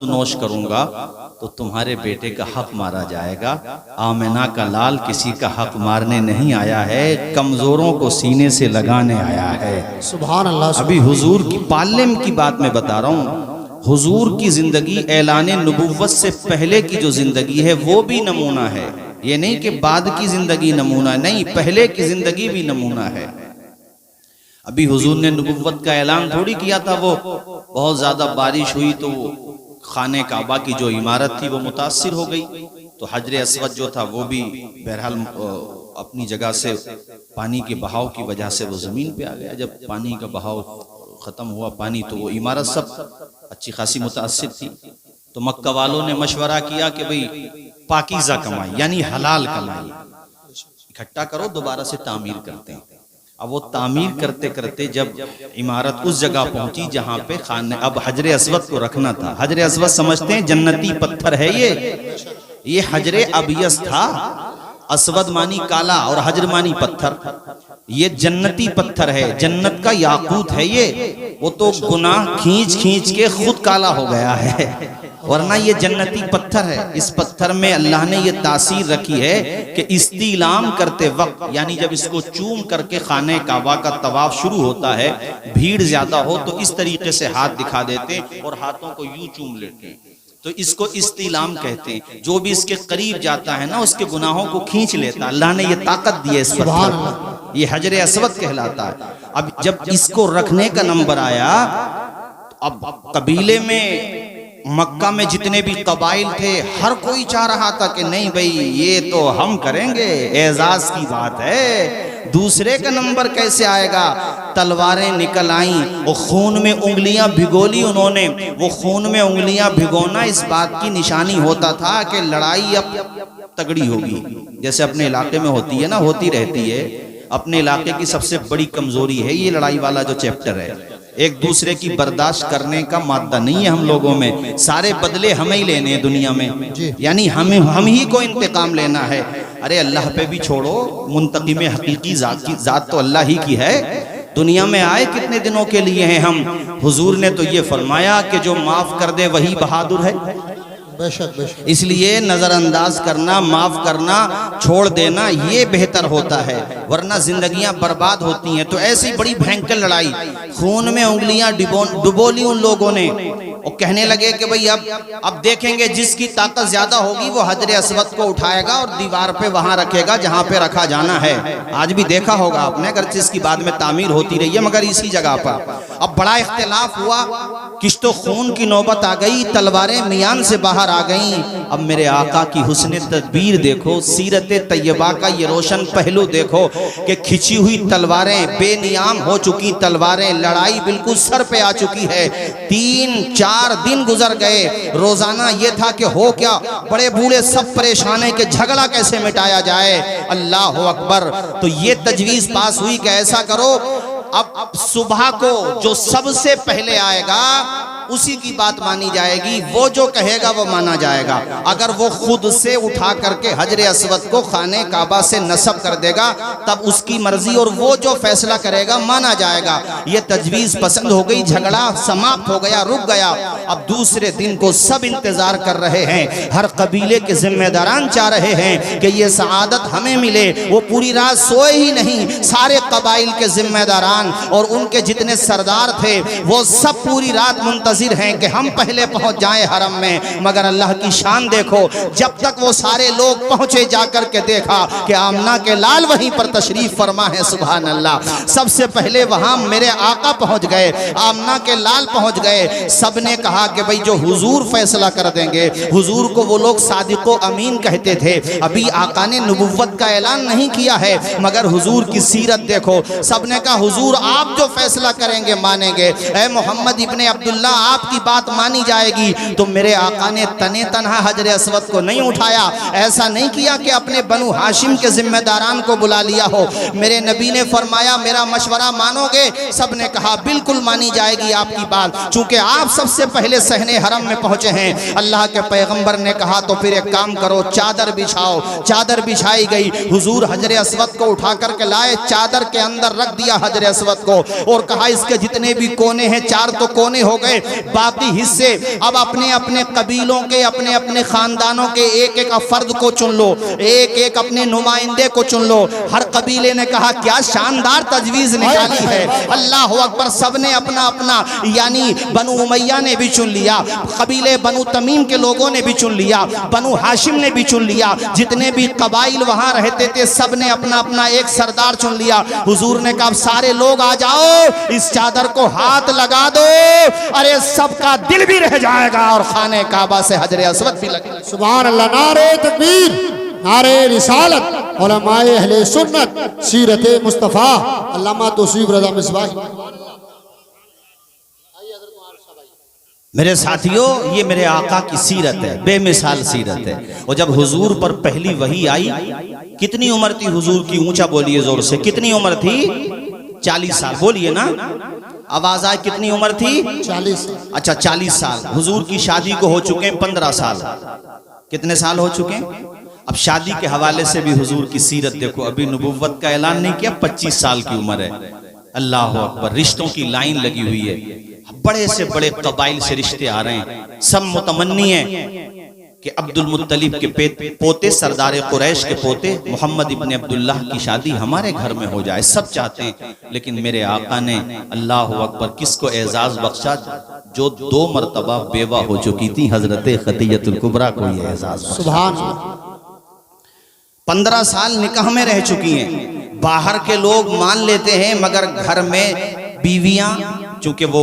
नोश करूंगा तो तुम्हारे बेटे का हक मारा जाएगा। आमिना का लाल किसी का हक मारने नहीं आया है, कमजोरों को सीने से लगाने आया है। सुभान अल्लाह। अभी हुजूर की पाल्यम की बात मैं बता रहा हूँ। हुजूर की जिंदगी ऐलाने नबुव्वत से पहले की जो जिंदगी है वो भी नमूना है। ये नहीं कि बाद की जिंदगी नमूना, नहीं, पहले की जिंदगी भी नमूना है। अभी हुजूर ने नबुव्वत का ऐलान थोड़ी किया था, वो बहुत ज्यादा बारिश हुई तो खाने काबा की जो इमारत थी वो मुतासिर हो गई, तो हजरे अस्वद जो था वो भी बहरहाल अपनी जगह से पानी के बहाव की वजह से वो जमीन पे आ गया। जब पानी का बहाव खत्म हुआ पानी, तो वो इमारत सब अच्छी खासी मुतासिर थी। तो मक्का वालों ने मशवरा किया कि भाई पाकीज़ा कमाई यानी हलाल कमाई इकट्ठा करो, दोबारा से तामीर करते हैं। अब वो तामीर करते करते जब इमारत उस जगह पहुंची जहां पे खाने अब हजरे अस्वद को रखना था। हजरे अस्वद समझते हैं जन्नती पत्थर है ये हजरे अबियस था। अस्वद मानी काला और हजर मानी पत्थर, ये जन्नती पत्थर है, जन्नत का याकूत है ये। वो तो गुनाह खींच खींच के खुद काला हो गया है, वरना ये जन्नती पत्थर है। इस पत्थर में अल्लाह ने ये तासीर रखी है कि इस्तिलाम करते वक्त, यानी जब इसको चूम करके खाने काबा का तवाफ शुरू होता है, भीड़ ज्यादा हो तो इस तरीके से हाथ दिखा देते और हाथों को यूं चूम लेते हैं, तो इसको इस्तिलाम कहते हैं। जो भी इसके करीब जाता है ना उसके गुनाहों को खींच लेता। अल्लाह ने ये ताकत दी है इस पत्थर, ये हजरे अस्वद कहलाता है। अब जब इसको रखने का नंबर आया, अब कबीले में मक्का में जितने भी कबाइल थे हर कोई चाह रहा था कि नहीं भाई ये तो हम करेंगे, एजाज की बात है, दूसरे का नंबर कैसे आएगा। तलवारें निकल आईं, वो खून में उंगलियां भिगोली उन्होंने। वो खून में उंगलियां भिगोना इस बात की निशानी होता था कि लड़ाई अब तगड़ी होगी। जैसे अपने इलाके में होती है ना, होती रहती है। अपने इलाके की सबसे बड़ी कमजोरी है ये लड़ाई वाला जो चैप्टर है। एक दूसरे की बर्दाश्त करने का मादा नहीं है हम लोगों में, सारे बदले हमें ही लेने हैं दुनिया में, यानी हम ही को इंतकाम लेना है। अरे अल्लाह पे भी छोड़ो, मुंतकिम हकीकी जात तो अल्लाह ही की है। दुनिया में आए कितने दिनों के लिए हैं हम। हुजूर ने तो ये फरमाया कि जो माफ कर दे वही बहादुर है। बेशक बेशक। इसलिए नजरअंदाज करना, माफ करना, छोड़ देना ये बेहतर होता है, वरना जिंदगियां बर्बाद होती हैं। तो ऐसी बड़ी भयंकर लड़ाई, खून में उंगलियां डुबोली उन लोगों ने, और कहने लगे कि भाई अब देखेंगे जिसकी ताकत ज्यादा होगी वो हजरे अस्वद को उठाएगा और दीवार पे वहां रखेगा जहां पे रखा जाना है। आज भी देखा होगा आपने, अगर जिसकी बाद में तामीर होती रही है मगर इसी जगह पर। अब बड़ा इख्तिलाफ हुआ, किश्तो खून की नौबत आ गई, तलवारें मियान से बाहर आ गईं। अब मेरे आका की हुस्न तदबीर देखो, सीरत तैयबा का ये रोशन पहलू देखो कि खिंची हुई तलवारें, बेनियाम हो चुकी तलवारें, लड़ाई बिल्कुल सर पे आ चुकी है। 3-4 दिन गुजर गए। रोजाना ये था कि हो क्या, बड़े बूढ़े सब परेशान है कि झगड़ा कैसे मिटाया जाए। अल्लाह अकबर। तो ये तजवीज पास हुई कि ऐसा करो, अब सुबह को जो सबसे पहले आएगा उसी की बात मानी जाएगी, वो जो कहेगा वो माना जाएगा। अगर वो खुद से उठा करके हजरे अस्वद को खाने काबा से नस्ब कर देगा तब उसकी मर्जी, और वो जो फैसला करेगा माना जाएगा। ये तजवीज पसंद हो गई, झगड़ा समाप्त हो गया, रुक गया। अब दूसरे दिन को सब इंतजार कर रहे हैं, हर कबीले के जिम्मेदारान चाह रहे हैं कि ये सआदत हमें मिले। वो पूरी रात सोए ही नहीं, सारे कबाइल के जिम्मेदारान और उनके जितने सरदार थे वो सब पूरी रात मुंतज़िर हैं कि हम पहले पहुंच जाएं हरम में। मगर अल्लाह की शान देखो, जब तक वो सारे लोग पहुंचे जाकर के देखा कि आमना के लाल वहीं पर तशरीफ फरमा है। सुभान अल्लाह। सबसे पहले वहां मेरे आका पहुंच गए, आमना के लाल पहुंच गए। सबने कहा कि भाई जो हुजूर फैसला कर देंगे। हुजूर को वो लोग सादिको अमीन कहते थे। अभी आका ने नबुव्वत का ऐलान नहीं किया है, मगर हुजूर की सीरत देखो। सबने कहा हुजूर आप जो फैसला करेंगे मानेंगे, ऐ मोहम्मद इब्ने अब्दुल्ला आपकी बात मानी जाएगी। तो मेरे आका ने तने तनहा हजरे अस्वद को नहीं उठाया, ऐसा नहीं किया कि अपने बनु हाशिम के जिम्मेदारान को बुला लिया हो। मेरे नबी ने फरमाया मेरा मशवरा मानोगे? सबने कहा बिल्कुल मानी जाएगी आपकी बात, चूंकि आप सबसे पहले सहने हरम में पहुंचे हैं। अल्लाह के पैगंबर ने कहा तो फिर एक काम करो, चादर बिछाओ। चादर बिछाई गई, हुजूर हजरे अस्वद को उठा करके लाए, चादर के अंदर रख दिया हजरे अस्वद को और कहा इसके जितने भी कोने हैं, 4 तो कोने हो गए, बाकी हिस्से अब अपने अपने कबीलों के, अपने अपने खानदानों के एक एक फर्द को चुन लो, एक एक अपने नुमाइंदे को चुन लो। हर कबीले ने कहा क्या शानदार तजवीज निकाली है, अल्लाह अकबर। सबने अपना अपना, यानी बनु उमैया ने भी चुन लिया, कबीले बनु तमीम के लोगों ने भी चुन लिया, बनु हाशिम ने भी चुन लिया, जितने भी कबाइल वहां रहते थे सब ने अपना अपना एक सरदार चुन लिया। हुजूर ने कहा सारे लोग आ जाओ, इस चादर को हाथ लगा दो, अरे सबका दिल भी रह जाएगा और खाने काबा से हजरे अस्वद भी लगेगा। सुभान अल्लाह। नारे तकबीर, नारे रिसालत, उलमाए अहले सुन्नत, सीरत मुस्तफ़ा, अल्लामा तौसीफ रज़ा मिसबाही। मेरे साथियों, ये मेरे आका की सीरत है, बेमिसाल सीरत है। और जब हुजूर पर पहली वही आई, कितनी उम्र थी हुजूर की? ऊंचा बोलिए जोर से, कितनी उम्र थी? 40 साल। बोलिए ना, आवाज आए, कितनी उम्र थी? 40। अच्छा 40 साल। हुजूर की शादी को हो चुके हैं 15 साल। कितने साल हो चुके हैं? अब शादी के हवाले से भी हुजूर की सीरत देखो, अभी नबुव्वत का ऐलान नहीं किया, 25 साल की उम्र है। अल्लाह अकबर। रिश्तों की लाइन लगी हुई है, बड़े से बड़े कबाइल से रिश्ते आ रहे हैं। सब मुतमन्नी है कि अब्दुल मुत्तलिब के पोते, सरदार कुरैश के पोते मोहम्मद इब्न अब्दुल्लाह की शादी हमारे घर में हो जाए, सब चाहते हैं। लेकिन मेरे आका ने, अल्लाह अकबर, किसको एजाज बख्शा? जो 2 मरतबा बेवा हो चुकी थी, हजरत खदीजतुल कुबरा को ये एजाज। सुभान। 15 साल निकाह में रह चुकी हैं। बाहर के लोग मान लेते हैं, मगर घर में बीवियां, चूंकि वो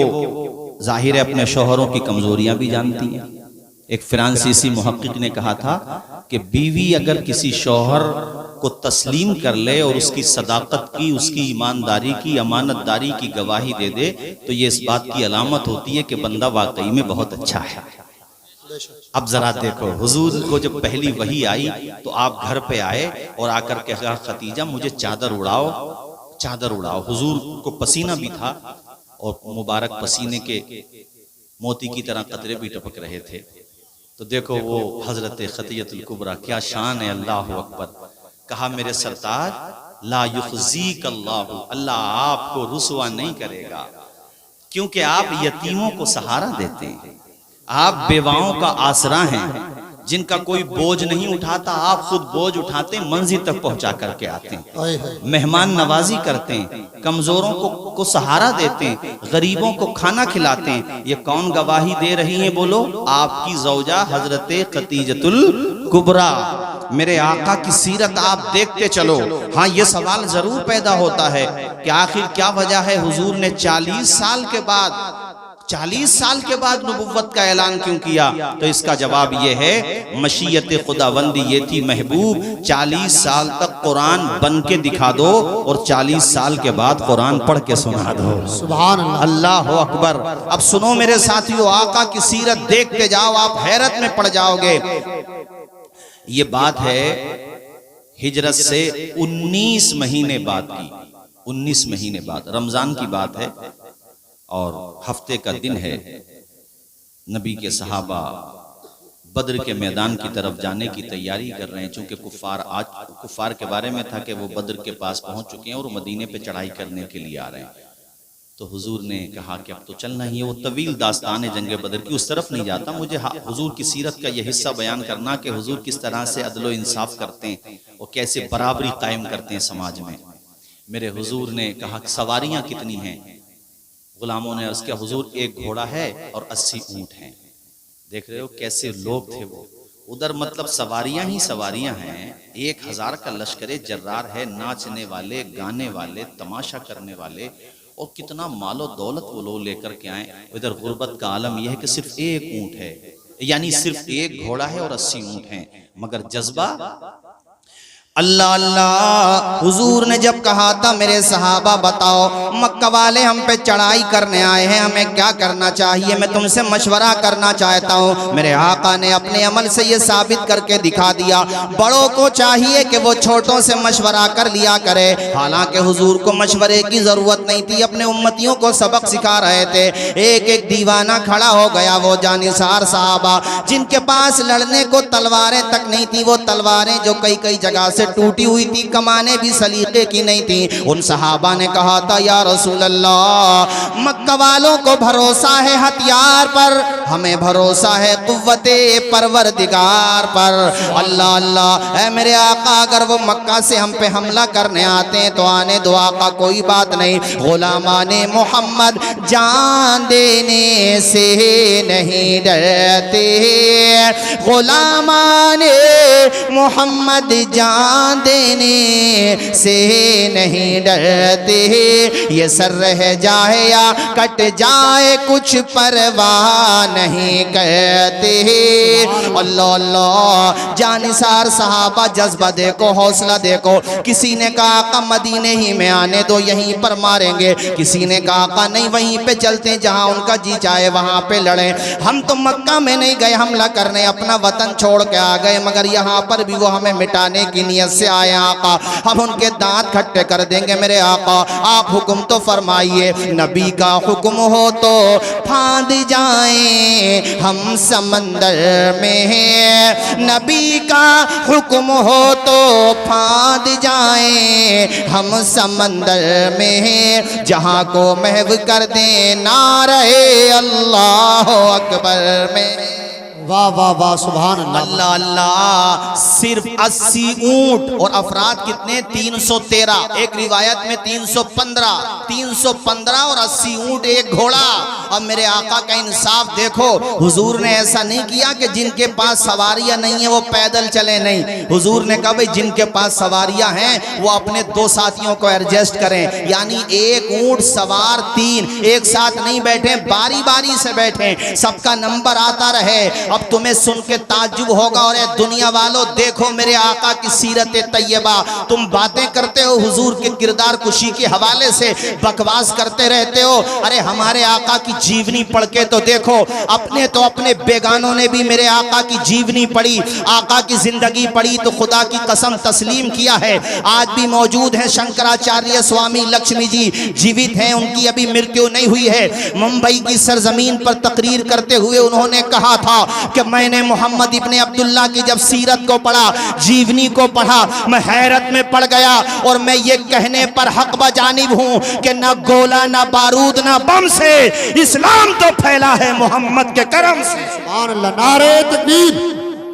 जाहिर है अपने शौहरों की कमजोरियां भी जानती हैं। एक फ्रांसीसी मुहक्किक ने कहा था कि बीवी अगर किसी शौहर को तस्लीम कर ले और उसकी सदाकत की, उसकी ईमानदारी की, अमानतदारी की गवाही दे दे, तो ये इस बात की अलामत होती है कि बंदा वाकई में बहुत अच्छा है। अब जरा देखो, हुजूर को जब पहली वही आई तो आप घर पे आए और आकर के कहा खतीजा मुझे चादर उड़ाओ, चादर उड़ाओ। हुजूर को पसीना भी था और मुबारक पसीने के मोती की तरह कतरे भी टपक रहे थे। तो देखो वो हजरत खतीजतुल कुबरा, क्या शान है, अल्लाह अकबर। कहा मेरे सरताज ला युखज़ीक अल्लाह, अल्लाह आपको रुसवा नहीं करेगा, क्योंकि आप यतीमों को सहारा देते हैं, आप बेवाओं का आसरा हैं, जिनका कोई बोझ नहीं उठाता, आप खुद बोझ उठाते, मंजिल तक पहुंचा करके आते हैं, मेहमान नवाजी करते हैं, कमजोरों को सहारा देते हैं, गरीबों को खाना खिलाते हैं। ये कौन गवाही दे रही हैं? बोलो, आपकी ज़ौजा हजरत खतीजतुल कुबरा। मेरे आका की सीरत आप देखते चलो। हाँ, ये सवाल जरूर पैदा होता है कि आखिर क्या वजह है हुजूर ने 40 साल के बाद, 40 साल के बाद नबुव्वत का ऐलान क्यों किया? तो इसका जवाब ये है, मशीयत खुदाबंदी ये थी महबूब, 40 साल तक कुरान बन के दिखा दो और 40 साल के बाद कुरान पढ़ के सुना दो। सुभान अल्लाह अकबर। अब सुनो मेरे साथियों, आका की सीरत देखते जाओ, आप हैरत में पड़ जाओगे। ये बात है हिजरत से 19 महीने बाद की, 19 महीने बाद, रमजान की बात है और हफ्ते का दिन है। नबी के सहाबा बद्र के मैदान की तरफ जाने की तैयारी कर रहे हैं, चूंकि कुफार के बारे में था कि वो बद्र के पास पहुंच चुके हैं और मदीने पे चढ़ाई करने के लिए आ रहे हैं। तो हुजूर ने कहा कि अब तो चलना ही है। वो तवील दास्तान है जंग बद्र की, उस तरफ नहीं जाता, मुझे हुजूर की सीरत का यह हिस्सा बयान करना कि हुजूर किस तरह से अदलो इंसाफ करते हैं और कैसे बराबरी कायम करते हैं समाज में। मेरे हुजूर ने कहा कि सवारियां कितनी हैं? गुलामों ने अर्ज किया, हुजूर एक घोड़ा है और 80 ऊंट हैं। देख रहे हो कैसे लोग थे वो उधर, मतलब सवारियां ही सवारियां हैं। 1000 का लश्करे जर्रार है, नाचने वाले, गाने वाले, तमाशा करने वाले, और कितना मालो दौलत वो लोग लेकर के आए। इधर गुर्बत का आलम यह है कि सिर्फ एक ऊंट है, यानी सिर्फ एक घोड़ा है और 80 ऊंट हैं, मगर जज्बा अल्लाह अल्लाह। हुजूर ने जब कहा था मेरे सहाबा बताओ, मक्का वाले हम पे चढ़ाई करने आए हैं, हमें क्या करना चाहिए, मैं तुमसे मशवरा करना चाहता हूँ। मेरे आका ने अपने अमल से ये साबित करके दिखा दिया, बड़ों को चाहिए कि वो छोटों से मशवरा कर लिया करे। हालांकि हुजूर को मशवरे की जरूरत नहीं थी, अपने उम्मतियों को सबक सिखा रहे थे। एक एक दीवाना खड़ा हो गया, वो जानिसार साहबा जिनके पास लड़ने को तलवारें तक नहीं थी, वो तलवारें जो कई कई जगह से से टूटी हुई थी, कमाने भी सलीके की नहीं थी। उन सहाबा ने कहा था या रसूल अल्लाह, मक्का वालों को भरोसा है हथियार पर, हमें भरोसा है कुव्वते परवरदिगार पर। अल्लाह अल्लाह, ऐ मेरे आका, अगर वो मक्का से हम पे हमला करने आते हैं तो आने दो आका, कोई बात नहीं। गुलामाने मोहम्मद जान देने से नहीं डरते, गुलामाने मोहम्मद जान देने से नहीं डरते। ये सर रह जाए या कट जाए कुछ परवाह नहीं करते। अल्लाह अल्लाह, जानिसार सहाबा, जज्बा देखो, हौसला देखो। किसी ने कहा आका मदीने ही में आने दो, यहीं पर मारेंगे। किसी ने कहा आका नहीं, वहीं पे चलते जहां उनका जी चाहे वहां पे लड़े। हम तो मक्का में नहीं गए हमला करने, अपना वतन छोड़ के आ गए, मगर यहाँ पर भी वो हमें मिटाने की नियत से आए। आका हम उनके दांत खट्टे कर देंगे। मेरे आका आप हुक्म तो फरमाइए, नबी का हुक्म हो तो फांद जाएं हम समंदर में, नबी का हुक्म हो तो फांद जाएं हम समंदर में, जहां को महव कर दें नारे अल्लाह अकबर में। वाह वाह वाह, सुभान अल्लाह। अल्लाह अल्लाह, सिर्फ 80 ऊंट और अफराद कितने? 313। एक रिवायत में 315 और 80 ऊंट, एक घोड़ा। अब मेरे आका का इंसाफ देखो, हुजूर ने ऐसा नहीं किया कि जिनके पास सवारियां नहीं है वो पैदल चले, नहीं। हुजूर ने कहा भाई जिनके पास सवारियां हैं वो अपने 2 साथियों को एडजस्ट करें, यानी एक ऊंट सवार 3 एक साथ नहीं बैठे, बारी बारी से बैठे, सबका नंबर आता रहे। अब तुम्हें सुन के ताज्जुब होगा, और ए दुनिया वालों देखो मेरे आका की सीरत तैयबा। तुम बातें करते हो हुजूर के किरदार कुशी के हवाले से, बकवास करते रहते हो। अरे हमारे आका की जीवनी पढ़ के तो देखो, अपने तो अपने बेगानों ने भी मेरे आका की जीवनी पढ़ी, आका की जिंदगी पढ़ी तो खुदा की कसम तस्लीम किया है। आज भी मौजूद है शंकराचार्य स्वामी लक्ष्मी जी, जीवित हैं, उनकी अभी मृत्यु नहीं हुई है। मुंबई की सरजमीन पर तकरीर करते हुए उन्होंने कहा था कि मैंने मोहम्मद इब्ने अब्दुल्ला की जब सीरत को पढ़ा, जीवनी को पढ़ा, मैं हैरत में पड़ गया। और मैं ये कहने पर हक बजानिब हूं कि न गोला न बारूद न बम से इस्लाम तो फैला है मोहम्मद के करम से। सुभान अल्लाह। नारे तकबीर,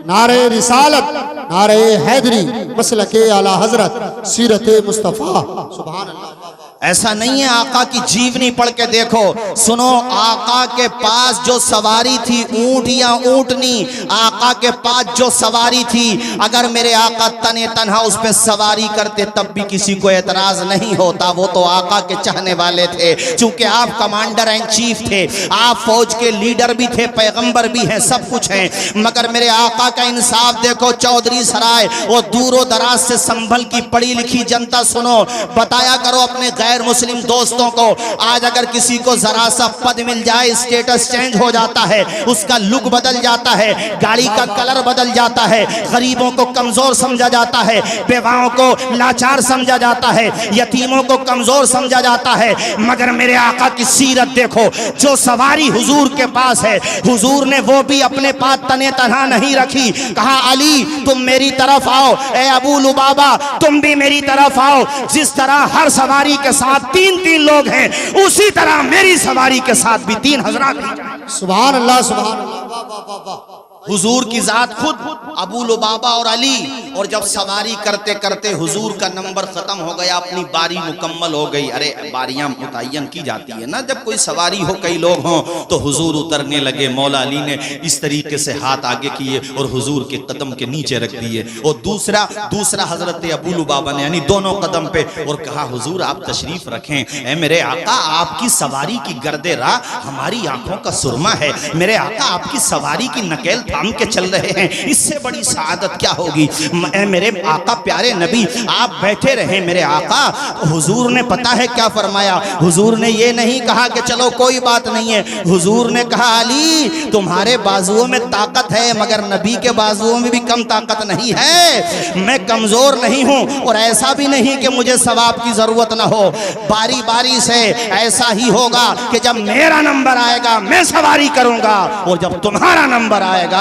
नारे रिसालत, नारे हैदरी, मसलके आला हजरत, सीरत मुस्तफ़ा। सुभान अल्लाह। ऐसा नहीं है, आका की जीवनी पढ़ के देखो। सुनो, आका के पास जो सवारी थी, ऊंट या ऊंटनी, आका के पास जो सवारी थी, अगर मेरे आका तने तन्हा उस पर सवारी करते तब भी किसी को एतराज नहीं होता। वो तो आका के चाहने वाले थे, चूंकि आप कमांडर एंड चीफ थे, आप फौज के लीडर भी थे, पैगंबर भी हैं, सब कुछ हैं। मगर मेरे आका का इंसाफ देखो, चौधरी सराय और दूरो दराज से संभल की पढ़ी लिखी जनता, सुनो, बताया करो अपने गैर मुस्लिम दोस्तों को। आज अगर किसी को जरा सा पद मिल जाए, स्टेटस चेंज हो जाता है, उसका लुक बदल जाता है, गाड़ी का कलर बदल जाता है, गरीबों को कमजोर समझा जाता है, बेवाओं को लाचार समझा जाता है, यतीमों को कमजोर समझा जाता है। मगर मेरे आका की सीरत देखो, जो सवारी हुजूर के पास है, हुजूर ने वो भी अपने पास तने तन्हा नहीं रखी। कहा अली तुम मेरी तरफ आओ, ए अबू लुबाबा तुम भी मेरी तरफ आओ। जिस तरह हर सवारी के साथ 3-3 लोग हैं, उसी तरह मेरी सवारी के साथ भी 3 हज़रात। सुभान अल्लाह, सुभान अल्लाह। वाह वाह वाह वाह। हुजूर की जात खुद अबू लुबाबा और अली, और जब सवारी करते करते हुजूर का नंबर खत्म हो गया, अपनी बारी मुकम्मल हो गई। अरे बारियां मुतय्यन की जाती है ना, जब कोई सवारी हो, कई लोग हों, तो हुजूर उतरने लगे। मौला अली ने इस तरीके से हाथ आगे किए और हुजूर के कदम के नीचे रख दिए, और दूसरा हजरत अबू लुबाबा ने यानी दोनों कदम पे, और कहा हुजूर आप तशरीफ रखें। ए मेरे आका, आपकी सवारी की गर्दे राह हमारी आंखों का सुरमा है। मेरे आका, आपकी सवारी की नकेल थाम के चल रहे हैं, इससे बड़ी सआदत क्या होगी। मेरे आका प्यारे नबी, आप बैठे रहे मेरे आका। हुजूर ने पता है क्या फरमाया? हुजूर ने ये नहीं कहा कि चलो कोई बात नहीं है, हुजूर ने कहा अली तुम्हारे बाजुओं में ताकत है, मगर नबी के बाजुओं में भी कम ताकत नहीं है। मैं कमजोर नहीं हूं, और ऐसा भी नहीं कि मुझे सवाब की जरूरत ना हो। बारी बारी से ऐसा ही होगा कि जब मेरा नंबर आएगा मैं सवारी करूंगा, और जब तुम्हारा नंबर आएगा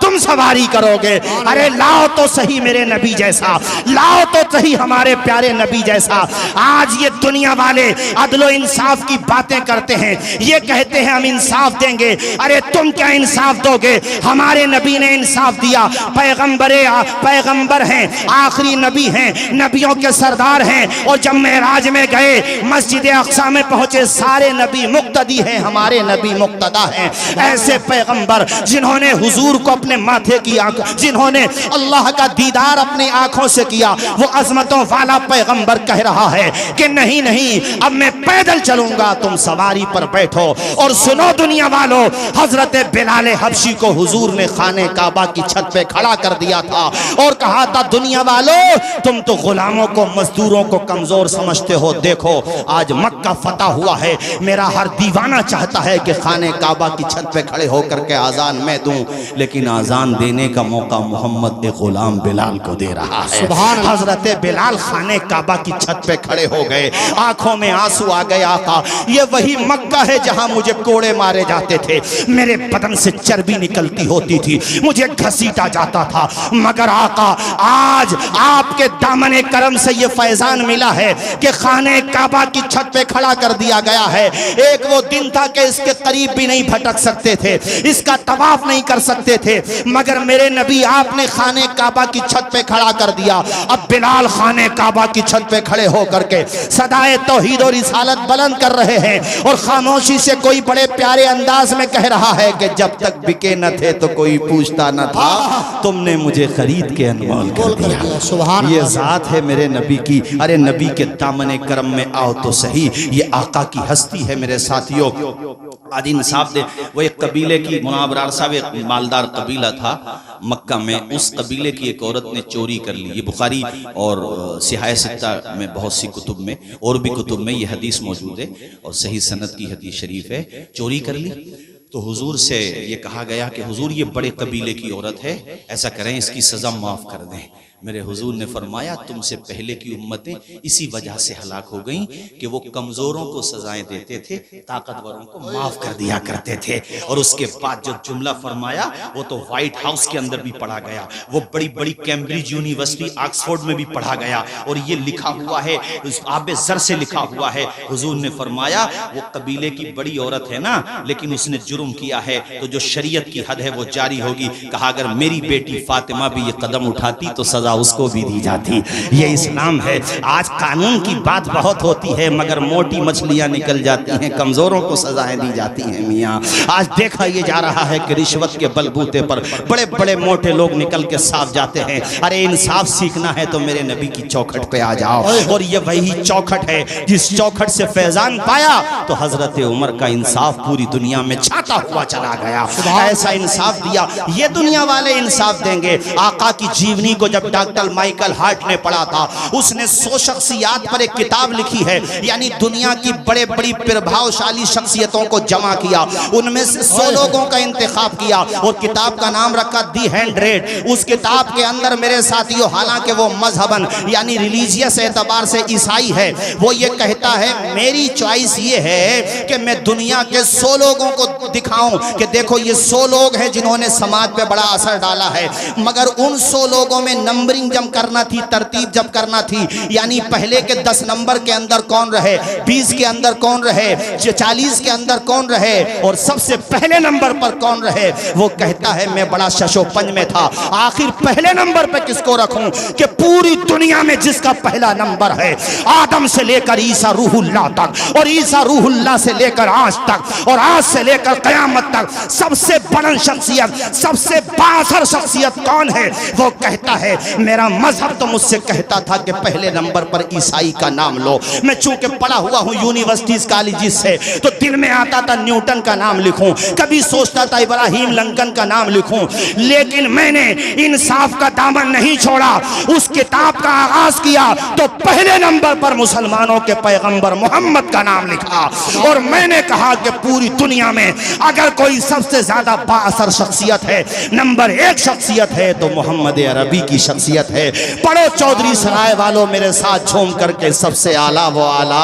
तुम सवारी करोगे। अरे लाओ तो सही मेरे नबी जैसा, लाओ तो सही हमारे प्यारे नबी जैसा। आज ये दुनिया वाले अदलो इंसाफ की बातें करते हैं, ये कहते हैं हम इंसाफ देंगे। अरे तुम क्या इंसाफ दोगे? हमारे नबी ने इंसाफ दिया। पैगंबर हैं, आखिरी नबी हैं, नबियों के सरदार हैं। और जब मेराज में गए, मस्जिद अक्सा में पहुंचे, सारे नबी मुक्तदी हैं, हमारे नबी मुक्तदा हैं। ऐसे पैगंबर जिन्होंने हुजूर को अपने माथे की आंख, जिन्होंने अल्लाह का दीदार अपनी आंखों से किया, वो अजमतों वाला पैगंबर कह रहा है कि नहीं नहीं, अब मैं पैदल चलूंगा, तुम सवारी पर बैठो। और सुनो दुनिया वालों, हजरत बिलाल हबशी को हुजूर ने खाने काबा की छत पे खड़ा कर दिया था और कहा था, दुनिया वालों तुम तो गुलामों को, मजदूरों को कमजोर समझते हो, देखो आज मक्का फतह हुआ है, मेरा हर दीवाना चाहता है कि खाने काबा की छत पे खड़े होकर के आजान मैं दूं, लेकिन आजान देने का मौका मोहम्मद ए गुलाम बिलाल को दे रहा है। हजरत बिलाल खाने काबा की छत पे खड़े हो गए, आंखों में आंसू आ गए। आका, ये वही मक्का है जहां मुझे कोड़े मारे जाते थे, मेरे बदन से चर्बी निकलती होती थी, मुझे घसीटा जाता था, मगर आका आज आपके दामने करम से ये फैजान मिला है कि खाने काबा की छत पे खड़ा कर दिया गया है। एक वो दिन था कि इसके करीब भी नहीं भटक सकते थे, इसका तवाफ नहीं कर सकते थे, मगर मेरे नबी आपने खाने काबा की छत पे खड़ा कर दिया। अब बिलाल खाने काबा की छत पे खड़े होकर के सदाए तौहीद और रिसालत बुलंद कर रहे हैं और खामोशी से कोई बड़े प्यारे अंदाज में कह रहा है कि जब तक बिके न थे तो कोई पूछता न था, तुमने मुझे खरीद के अनमोल कर दिया। ये जात है मेरे नबी की। अरे नबी के दामने करम में आओ तो सही, ये आका की हस्ती है मेरे साथियों। आज इंसाफ दे, वो एक कबीले की, मुनावरार साहब एक मालदार कबीला था मक्का में, उस कबीले की एक औरत ने चोरी कर ली। ये बुखारी और सिहाह सित्ता में बहुत सी कुतुब में और भी कुतुब में ये हदीस मौजूद है और सही सनद की हदीस शरीफ है। चोरी कर ली तो हुजूर से ये कहा गया कि हुजूर ये बड़े कबीले की औरत है, ऐसा करें इसकी सज़ा माफ़ कर दें। मेरे हुजूर ने फरमाया, तुमसे पहले की उम्मतें इसी वजह से हलाक हो गईं कि वो कमज़ोरों को सजाएं देते थे, ताकतवरों को माफ़ कर दिया करते थे। और उसके बाद जो जुमला फरमाया वो तो व्हाइट हाउस के अंदर भी पढ़ा गया, वो बड़ी बड़ी कैम्ब्रिज यूनिवर्सिटी ऑक्सफोर्ड में भी पढ़ा गया और ये लिखा हुआ है, आबे ज़र से लिखा हुआ है। हुजूर ने फरमाया, वो कबीले की बड़ी औरत है ना, लेकिन उसने जुर्म किया है तो जो शरीयत की हद है वो जारी होगी। कहा अगर मेरी बेटी फातिमा भी ये कदम उठाती तो सजा उसको भी दी जाती। ये इस्लाम है। आज कानून की बात बहुत होती है मगर मोटी मछलियां निकल जाती हैं, कमजोरों को सजाएं दी जाती हैं मियाँ। आज देखा ये जा रहा है कि रिश्वत के बलबूते पर बड़े बड़े मोटे लोग निकल के साफ जाते हैं। अरे इंसाफ सीखना है तो मेरे नबी की चौखट पे आ जाओ, और ये वही चौखट है जिस चौखट से फैजान पाया तो हजरत उमर का इंसाफ पूरी दुनिया में छाता हुआ चला गया। ऐसा इंसाफ दिया, ये दुनिया वाले इंसाफ देंगे। आका की जीवनी को जब डॉक्टर माइकल हार्ट ने पढ़ा था, उसने 100 शख्सियात पर एक किताब लिखी है, यानी दुनिया की बड़े बड़ी प्रभावशाली शख्सियतों को जमा किया, उनमें से 100 लोगों का इंतखाब किया और किताब का नाम रखा दी 100। उस किताब के अंदर मेरे साथियों, हालांकि वो मजहबन यानी रिलीजियस एतबार से ईसाई है, वो ये कहता है मेरी चॉइस ये है कि मैं दुनिया के 100 लोगों को दिखाऊं कि देखो ये 100 लोग हैं जिन्होंने समाज पे बड़ा असर डाला है, मगर उन 100 लोगों में नंबरिंग जब करना थी, तरतीब जब करना थी, यानी पहले के 10 नंबर के अंदर कौन रहे, 20 के अंदर कौन रहे, 40 के अंदर कौन रहे और सबसे पहले नंबर पर कौन रहे, वो कहता है मैं बड़ा शशोपंज में था, आखिर पहले नंबर पे किसको रखूं कि पूरी दुनिया में जिसका पहला नंबर है, आदम से लेकर ईसा रूहुल्लाह तक और ईसा रूहुल्लाह से लेकर आज तक और आज से लेकर कयामत तक सबसे बुलंद शख्सियत, सबसे बासर शख्सियत कौन है, वो कहता है मेरा मजहब तो मुझसे कहता था कि पहले नंबर पर ईसाई का नाम लो। मैं चूंकि पढ़ा हुआ हूँ यूनिवर्सिटीज कॉलेजेस से, तो दिल में आता था न्यूटन का नाम लिखूं, कभी सोचता था इब्राहिम लिंकन का नाम लिखूं, लेकिन मैंने इंसाफ का दामन नहीं छोड़ा। उस किताब का आगाज किया तो पहले नंबर पर मुसलमानों के पैगंबर मोहम्मद का नाम लिखा और मैंने कहा कि पूरी दुनिया में अगर कोई सबसे ज्यादा बाअसर शख्सियत है, नंबर 1 शख्सियत है तो मोहम्मद अरबी की शख्सियत शख्सियत है। पढ़ो चौधरी सराय वालों मेरे साथ झूम करके, सबसे आला वो आला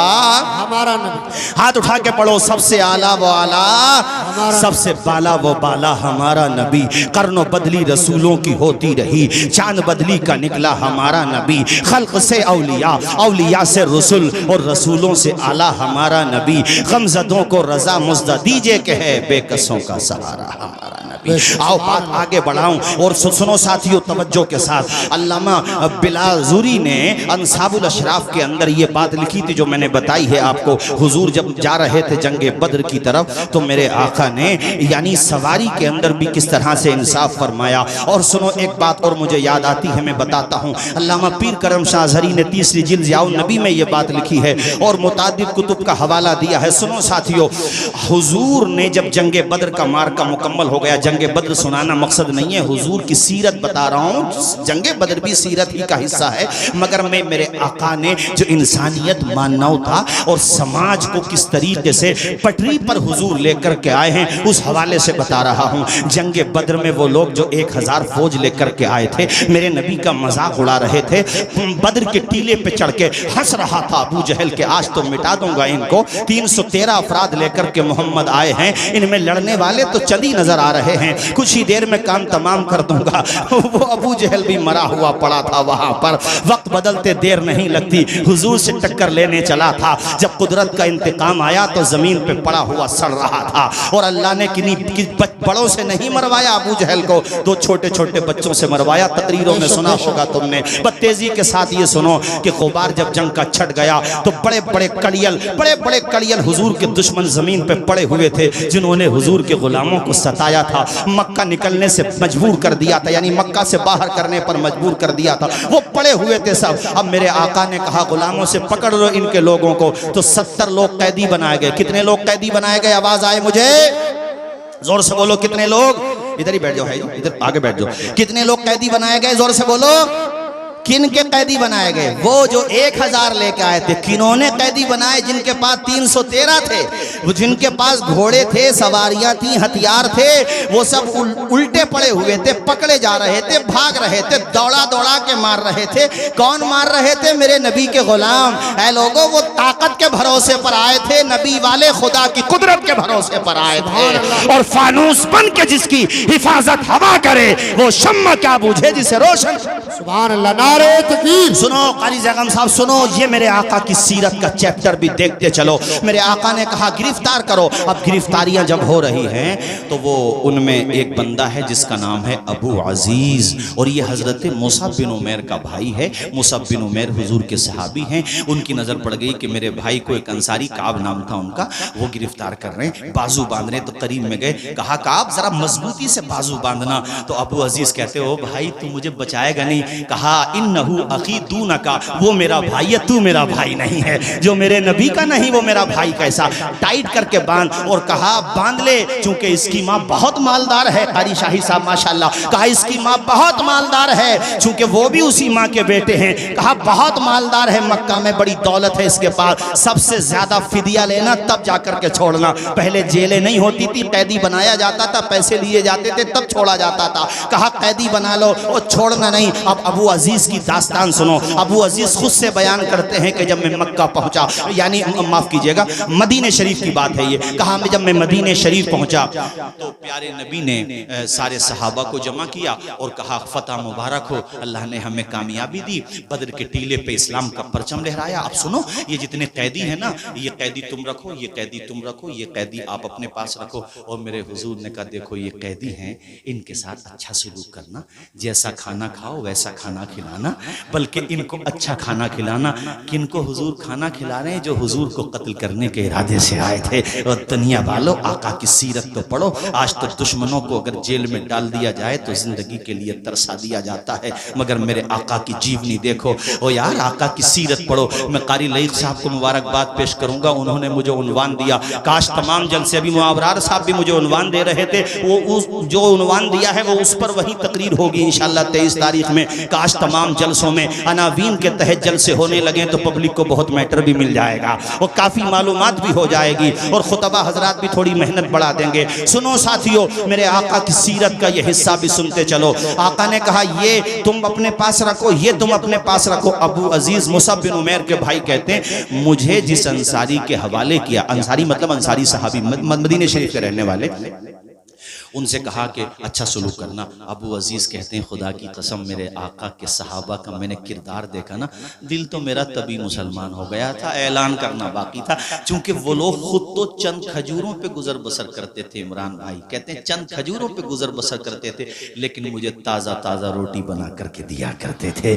हमारा नबी, हाथ उठा के पढ़ो, सबसे आला वो आला, सबसे बाला वो बाला हमारा नबी। कर्नो बदली रसूलों की होती रही, चांद बदली का निकला हमारा नबी। खल्क से औलिया, औलिया से रसूल, और रसूलों से आला हमारा नबी। गमजदों को रजा मुज्दा दीजिए के है बेकसों का सहारा हमारा नबी। आओ बात आगे बढ़ाऊं और सुनो साथियों तवज्जो के साथ। अल्लामा बिलाल ज़ूरी ने अंसाबुल अशराफ के अंदर ये बात लिखी थी जो मैंने बताई है आपको। हुजूर जब जा रहे थे जंगे बद्र की तरफ तो मेरे आका ने यानी सवारी के अंदर भी किस तरह से इंसाफ फरमाया। और सुनो एक बात और मुझे याद आती है, मैं बताता हूँ। अल्लामा पीर करम शाह ज़हरी ने तीसरी जिल्द ज़ियाउन नबी में ये बात लिखी है और मुतादिद कुतुब का हवाला दिया है। सुनो साथियों, हुजूर ने जब जंगे बद्र का मार्का मुकम्मल हो गया, जंगे बद्र सुनाना मकसद नहीं है, हुजूर की सीरत बता रहा हूँ। जंगे बद्र भी सीरत ही का हिस्सा है, मगर मैं मेरे आका ने जो इंसानियत मानव था और समाज को किस तरीके से पटरी पर हुजूर लेकर के आए हैं उस हवाले से बता रहा हूँ। जंगे बद्र में वो लोग जो 1000 फौज लेकर के आए थे, मेरे नबी का मजाक उड़ा रहे थे। बद्र के टीले पे चढ़ के हंस रहा था अबू जहल के, आज तो मिटा दूंगा इनको। 313 अफराद लेकर के मोहम्मद आए हैं, इनमें लड़ने वाले तो चंद ही नजर आ रहे हैं, कुछ ही देर में काम तमाम कर दूंगा। वो अबू जहल भी मरा हुआ पड़ा था वहां पर। वक्त बदलते देर नहीं लगती, हुजूर से टक्कर लेने चला था। जब कुदरत का इंतकाम आया तो जमीन पे पड़ा हुआ सड़ रहा था और अल्लाह ने किन्हीं बड़ों से नहीं मरवाया अबू जहल को, 2 छोटे छोटे बच्चों से मरवाया। तकरीरों में सुना होगा तुमने। तेजी के साथ ये सुनो कि खुबार जब जंग का छट गया तो बड़े बड़े कड़ियल हुजूर के दुश्मन जमीन पे पड़े हुए थे, जिन्होंने हुजूर के गुलामों को सताया था, मक्का निकलने से मजबूर कर दिया था, यानी मक्का से बाहर करने पर मजबूर कर दिया था। वो पड़े हुए थे सब। अब मेरे आका ने कहा गुलामों से पकड़ लो इनके लोगों को, तो 70 लोग कैदी बनाए गए। कितने लोग कैदी बनाए गए? आवाज आए मुझे, जोर से बोलो। कितने लोग? इधर ही बैठ जाओ, है इधर आगे बैठ जाओ। कितने लोग कैदी बनाए गए? जोर से बोलो। किन के कैदी बनाए गए? वो जो 1000 लेके आए थे। किन्होंने कैदी बनाए? जिनके पास 313 थे, वो जिनके पास घोड़े थे, सवारियां थी, हथियार थे, वो सब उल्टे पड़े हुए थे, पकड़े जा रहे थे, भाग रहे थे, दौड़ा दौड़ा के मार रहे थे। कौन मार रहे थे? मेरे नबी के गुलाम। ऐ लोगों, वो ताकत के भरोसे पर आए थे, नबी वाले खुदा की कुदरत के भरोसे पर आए थे। और फानूस बन के जिसकी हिफाजत हवा करे वो शम्मा क्या बूझे जिसे रोशन। सुभान अल्लाह, नारे तकबीर। सुनो कारी जगम साहब, सुनो, ये मेरे आका की सीरत का चैप्टर भी देखते चलो। मेरे आका ने कहा गिरफ्तार करो। अब गिरफ्तारियां जब हो रही हैं तो वो उनमें एक बंदा है जिसका नाम है अबू अजीज, और ये हजरत मुसअब बिन उमैर का भाई है। मुसअब बिन उमैर हुजूर के सहाबी हैं। उनकी नजर पड़ गई कि मेरे भाई को, एक अंसारी काब नाम था उनका, वो गिरफ्तार कर रहे हैं, बाजू बांध रहे। तो करीब में गए, कहा काब जरा मजबूती से बाजू बांधना। तो अबू अजीज कहते हो भाई तू मुझे बचाएगा नहीं। कहा इन्नहु अखी दूनका, वो मेरा भाई है, तू मेरा भाई नहीं है। जो मेरे नबी का नहीं वो मेरा भाई कैसा? टाइट करके बांध। और कहा बांध ले, चूंकि इसकी माँ बहुत मालदार है। कारी शाही साहब माशाल्लाह। कहा इसकी माँ बहुत मालदार है, चूंकि वो भी उसी माँ के बेटे हैं। कहा बहुत मालदार है, मक्का में बड़ी दौलत है इसके पास, सबसे ज्यादा फिदिया लेना तब जाकर के छोड़ना। पहले जेलें नहीं होती थी, कैदी बनाया जाता था, पैसे लिए जाते थे तब छोड़ा जाता था। कहा कैदी बना लो और छोड़ना नहीं। अब अबू अजीज की दास्तान सुनो। अबू अजीज खुद से बयान करते हैं कि जब मैं मक्का पहुंचा, यानी माफ कीजिएगा मदीने शरीफ की बात है ये। कहा जब मैं मदीने शरीफ पहुंचा तो प्यारे नबी ने सारे सहाबा को जमा किया और कहा फतह मुबारक हो, अल्लाह ने हमें कामयाबी दी, बद्र के टीले पे इस्लाम का परचम लहराया। अब सुनो, ये जितने कैदी हैं ना, ये कैदी तुम रखो, ये कैदी तुम रखो, ये कैदी आप अपने पास रखो। और मेरे हुजूर ने कहा देखो ये कैदी हैं, इनके साथ अच्छा सलूक करना, जैसा खाना खाओ वैसा खाना खिलाना, बल्कि इनको अच्छा खाना खिलाना। किनको हुजूर खाना खिला रहे हैं? जो हुजूर को कत्ल करने के इरादे से आए थे। और दुनिया वालों, आका की सीरत तो पढ़ो। आज तो दुश्मनों को अगर जेल में डाल दिया जाए तो जिंदगी के लिए तरसा दिया जाता है, मगर मेरे आका की जीवनी देखो। ओ यार, आका की सीरत पढ़ो। मैं कारी लईक साहब को मुबारकबाद पेश करूंगा, उन्होंने मुझे उन्वान दिया। काश तमाम जलसे अभी मुआवरार साहब भी मुझे उन्वान दे रहे थे, वो जो उन्वान दिया है वो उस पर वही तकरीर होगी इंशाअल्लाह 23 तारीख में। में। काश तमाम जलसों में अनावीन के तहत जलसे होने लगे तो पब्लिक को बहुत मैटर भी मिल जाएगा और काफ़ी मालूमात भी हो जाएगी और खुतबा हजरात भी थोड़ी मेहनत बढ़ा देंगे। सुनो साथियों, मेरे आका की सीरत का ये हिस्सा भी सुनते चलो। आका ने कहा ये तुम अपने पास रखो, ये तुम अपने पास रखो। अबू अजीज मुसअब बिन उमैर के भाई कहते हैं मुझे जिस अंसारी के हवाले किया, अंसारी मतलब अंसारी सहाबी मदीने शरीफ के रहने वाले, उनसे कहा कि अच्छा सलूक करना। अबू अजीज़ कहते हैं खुदा की कसम मेरे आका के सहाबा का मैंने किरदार देखा ना, दिल तो मेरा तभी मुसलमान हो गया था, ऐलान करना बाकी था। चूंकि वो लोग खुद तो चंद खजूरों पे गुजर बसर करते थे, इमरान भाई कहते हैं चंद खजूरों पे गुजर बसर करते थे, लेकिन मुझे ताज़ा ताज़ा रोटी बना करके दिया करते थे।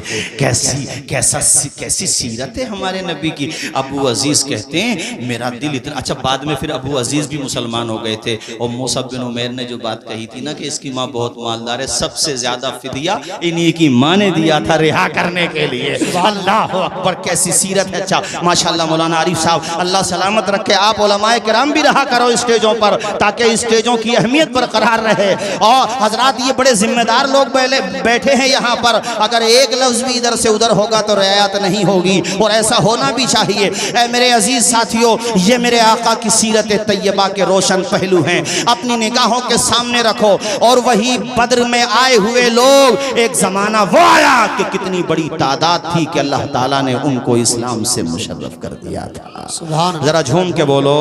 कैसी सीरत है हमारे नबी की। अबू अजीज़ कहते हैं मेरा दिल इतना अच्छा। बाद में फिर अबू अजीज़ भी मुसलमान हो गए थे और मुसअब बिन उमैर ने जो बात कही थी ना कि इसकी माँ बहुत मालदार है, सबसे ज्यादा फिदिया इन्हीं की माँ ने दिया था रिहा करने के लिए। अल्लाह अकबर, कैसी सीरत है। अच्छा माशाल्लाह मौलाना आरिफ साहब अल्लाह सलामत रखे, आप उलमाए किराम भी रहा करो स्टेजों पर ताकि स्टेजों की अहमियत बरकरार रहे। और हजरात ये बड़े जिम्मेदार लोग बैठे हैं यहाँ पर, अगर एक लफ्ज भी इधर से उधर होगा तो रियायत नहीं होगी और ऐसा होना भी चाहिए। ऐ मेरे अजीज साथियों, ये मेरे आका की सीरत तैयबा के रोशन पहलू हैं, अपनी निगाहों के सामने रखो। और वही बद्र में आए हुए लोग, एक जमाना वो आया कि कितनी बड़ी तादाद थी कि अल्लाह ताला ने उनको इस्लाम से मुशर्रफ कर दिया था। जरा झूम के बोलो।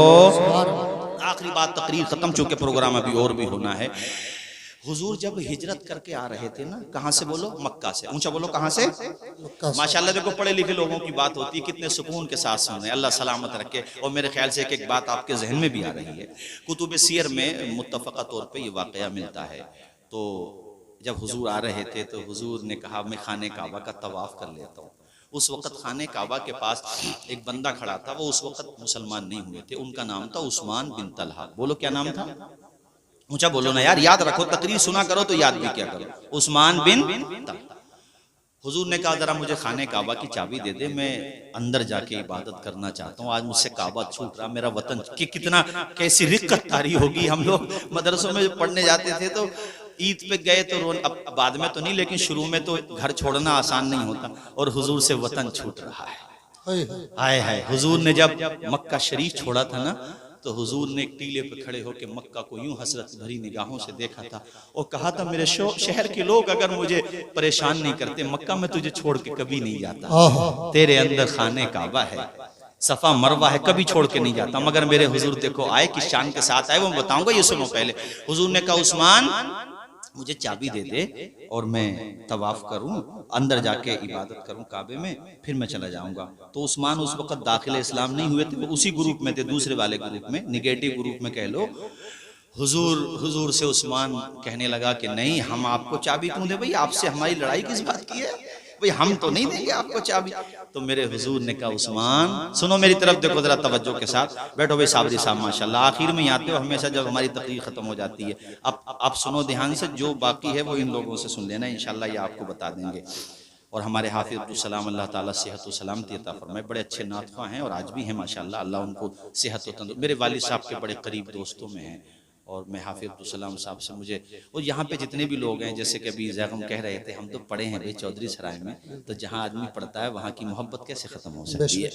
आखिरी बात, तकरीर खत्म, चूंकि प्रोग्राम अभी और भी होना है। हुजूर जब हिजरत करके आ रहे थे ना, कहाँ से बोलो? मक्का से। ऊंचा बोलो, कहाँ से? माशाल्लाह देखो पढ़े लिखे लोगों की बात होती है, कितने सुकून के साथ सुन रहे हैं, अल्लाह सलामत रखे। और मेरे ख्याल से एक बात आपके जहन में भी आ रही है, कुतुब सीयर में मुत्तफ़क़ा तौर पे ये वाक़या मिलता है। तो जब हुजूर आ रहे थे तो हुजूर ने कहा मैं खाने काबा का तवाफ़ कर लेता हूँ। उस वक़्त खाने काबा के पास एक बंदा खड़ा था, वो उस वक़्त मुसलमान नहीं हुए थे, उनका नाम था उस्मान बिन तलहा। बोलो क्या नाम था? ऊंचा बोलो ना यार, याद रखो, तकरीर सुना करो तो याद भी क्या करो। उस्मान बिन तलहा। हुजूर ने कहा जरा मुझे खाने काबा की चाबी दे दे, मैं अंदर जाके इबादत करना चाहता हूँ, आज मुझसे काबा छूट रहा, मेरा वतन कि कितना कैसी रिक्कत तारी होगी। हम लोग मदरसों में पढ़ने जाते थे तो ईद पे गए तो अब बाद में तो नहीं, लेकिन शुरू में तो घर छोड़ना आसान नहीं होता, और हुजूर से वतन छूट रहा है। हाय हाय, हुजूर ने जब मक्का शरीफ छोड़ा था ना, तो हुजूर ने एक टीले पे खड़े होकर मक्का को यूं हसरत भरी निगाहों से देखा था और कहा था मेरे शहर के लोग अगर मुझे परेशान नहीं करते, मक्का में तुझे छोड़ के कभी नहीं जाता। तेरे अंदर खाने काबा है, सफा मरवा है, कभी छोड़ के नहीं जाता। मगर मेरे हुजूर देखो आए किस शान के साथ आए, वो बताऊंगा, ये सुनो पहले। हुजूर ने कहा उस्मान मुझे चाबी दे दे और मैं तवाफ करूं, अंदर जाके इबादत करूं काबे में, फिर मैं चला जाऊंगा। तो उस्मान उस वक्त दाखिल इस्लाम नहीं हुए थे, वो उसी ग्रुप में थे, दूसरे वाले ग्रुप में, निगेटिव ग्रुप में कह लो। हुजूर से उस्मान कहने लगा कि नहीं, हम आपको चाबी क्यों दे भाई, आपसे हमारी लड़ाई किस बात की है भाई, हम तो नहीं देंगे आपको चाबी। तो मेरे हुजूर ने कहा उस्मान सुनो मेरी तरफ देखो जरा तवज्जो के साथ, बैठो भाई साबरी साहब माशाल्लाह, आखिर में आते हो हमेशा जब हमारी तकरीर खत्म हो जाती है। अब सुनो ध्यान से, जो बाकी है वो इन लोगों से सुन लेना, इंशाल्लाह ये आपको बता देंगे। और हमारे हाफिज़ अब्दुल सलाम अल्लाह ताला सेहत व सलामती अता फरमाए, बड़े अच्छे नातख़्वाह हैं और आज भी हैं माशाल्लाह, अल्लाह उनको सेहत व तंदुरुस्ती, मेरे वालिद साहब के बड़े करीब दोस्तों में हैं। और मैं हाफिज़ अब्दुल सलाम साहब से मुझे, और यहाँ पे जितने भी लोग हैं, जैसे कि अभी जैगम कह रहे थे, हम तो पढ़े हैं भाई चौधरी सराय में, तो जहाँ आदमी पढ़ता है वहाँ की मोहब्बत कैसे ख़त्म हो सकती है।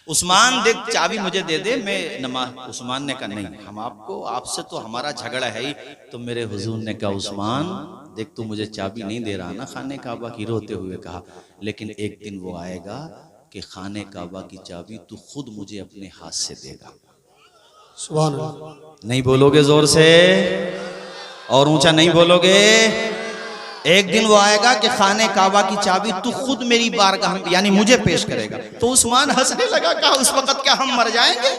उस्मान देख चाबी मुझे दे दे, मैं नमाज। उस्मान ने कहा नहीं, हम आपको, आपसे तो हमारा झगड़ा है ही। तो मेरे हुजूर ने कहा उस्मान देख तू मुझे चाबी नहीं दे रहा ना खाने काबा की, रोते हुए कहा, लेकिन एक दिन वो आएगा कि खाने काबा की चाबी तू खुद मुझे अपने हाथ से देगा। सुभान अल्लाह। नहीं बोलोगे जोर से और ऊंचा नहीं बोलोगे? एक दिन वो आएगा कि खाने काबा की चाबी तू खुद मेरी बारगाह यानी मुझे पेश करेगा। तो उस्मान हंसने लगा, कहा उस वक्त क्या हम मर जाएंगे?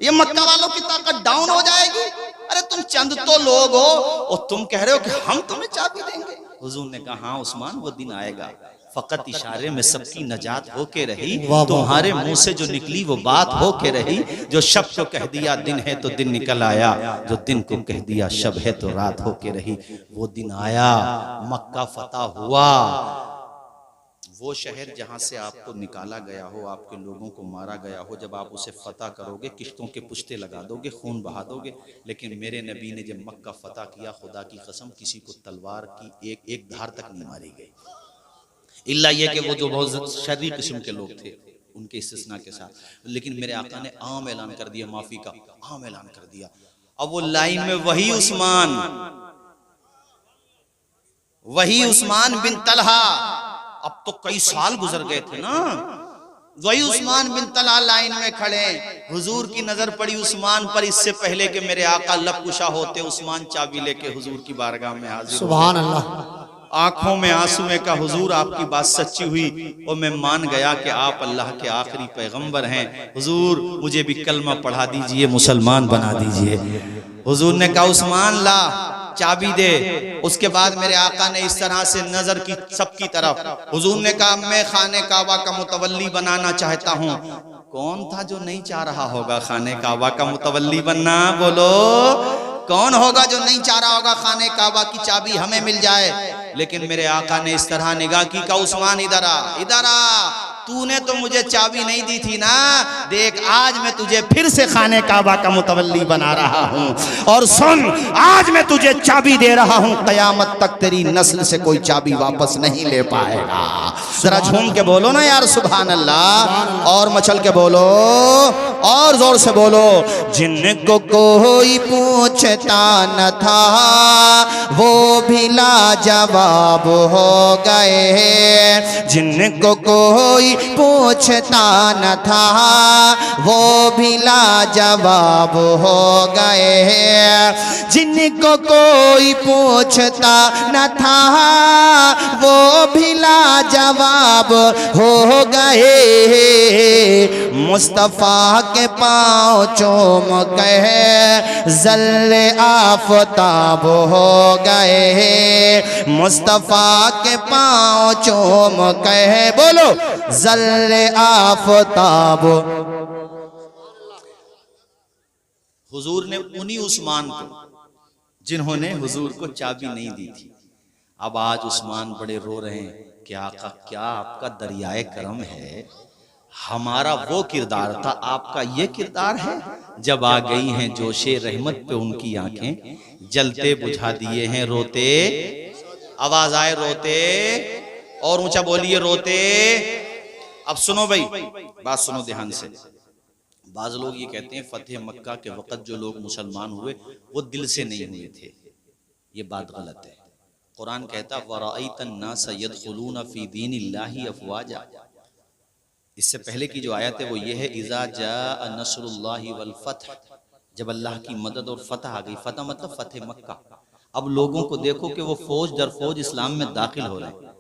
ये मक्का वालों की ताकत डाउन हो जाएगी? अरे तुम चंद तो लोग हो और तुम कह रहे हो कि हम तुम्हें चाबी देंगे। हुजूर ने कहा हाँ उस्मान वो दिन आएगा, फकत इशारे में सबकी नजात होके रही, तुम्हारे मुंह से जो निकली वो बात होके रही, जो शब को कह दिया दिन है तो दिन निकल आया, जो दिन को कह दिया शब है तो रात होके रही। वो दिन आया, मक्का फतह हुआ, वो शहर जहाँ से आपको निकाला गया हो, आपके लोगों को मारा गया हो, जब आप उसे फतह करोगे किश्तों के पुश्ते लगा दोगे, खून बहा दोगे। लेकिन मेरे नबी ने जब मक्का फतह किया, खुदा की कसम किसी को तलवार की एक धार तक नहीं मारी गई, इल्ला ये कि वो जो बहुत शरीर किस्म के लोग थे उनके इस्तिस्ना के साथ। लेकिन मेरे आका ने आम ऐलान कर दिया, माफी का आम ऐलान कर दिया। अब वो लाइन में वही उस्मान बिन तलहा, अब तो कई साल गुजर गए थे ना, वही उस्मान बिन तलहा लाइन में खड़े। हुजूर की नजर पड़ी उस्मान पर, इससे पहले कि मेरे आका लबकुशा होते उस्मान चाबी लेके हुजूर की बारगाह में हाजिर। सुभान अल्लाह। आंखों में आंसू में कहा, हुजूर आपकी बात सच्ची हुई और मैं मान गया कि आप अल्लाह के आखिरी पैगंबर हैं। हुजूर मुझे भी कलमा पढ़ा दीजिए, मुसलमान बना दीजिए। हुजूर ने कहा उस्मान ला चाबी दे। उसके बाद मेरे आका ने इस तरह से नजर की सबकी तरफ, हुजूर ने कहा मैं खाने काबा का मुतवल्ली बनाना चाहता हूँ। कौन था जो नहीं चाह रहा होगा खाने काबा का मुतवल्ली बनना? बोलो कौन होगा जो नहीं चाह रहा होगा खाने काबा की चाबी हमें मिल जाए। लेकिन मेरे आका ने इस तरह निगाह की, का उस्मान इधर आ, इधर आ, तूने तो मुझे चाबी नहीं दी थी ना, देख आज मैं तुझे फिर से खाने काबा का मुतवल्ली बना रहा हूँ। और सुन, आज मैं तुझे चाबी दे रहा हूँ, कयामत तक तेरी नस्ल से कोई चाबी वापस नहीं ले पाएगा। जरा झूम के बोलो ना यार सुभान अल्लाह, और मचल के बोलो, और जोर से बोलो। जिनको कोई पूछता न था वो भी लाजवाब हो गए, जिनको कोई पूछता न था वो भी लाजवाब हो गए, जिनको कोई पूछता न था वो भी लाजवाब हो गए। मुस्तफ़ा के पाँव चूम के ज़र्रे आफ़ताब हो गए, मुस्तफ़ा के पाँव चूम के बोलो ज़र्रे आफ़ताब। हुजूर ने उन्हीं उस्मान को जिन्होंने हुजूर को चाबी नहीं दी थी, अब आज उस्मान बड़े रो रहे हैं कि आका क्या आपका दरियाए करम है, हमारा वो किरदार था, आपका ये किरदार है। जब आ गई हैं जोशे रहमत पे उनकी आंखें, जलते बुझा दिए हैं रोते, आवाज आए रोते, और ऊंचा बोलिए रोते। अब सुनो भाई, बात सुनो ध्यान से। बाज लोग ये कहते हैं फतेह मक्का के वक़्त जो लोग मुसलमान हुए वो दिल से नहीं हुए थे, ये बात गलत है। कुरान कहता वराइतन नास यदखुलून फी दीनिल्लाहि अफवाजा। इससे पहले की जो आयत है वो ये है इज़ा जाअ नस्रुल्लाहि वल फतह, जब अल्लाह की मदद और फतह आ गई। फतह मतलब फतेह मक्का। अब लोगों को देखो कि वो फौज दर फौज इस्लाम में दाखिल हो रहे हैं,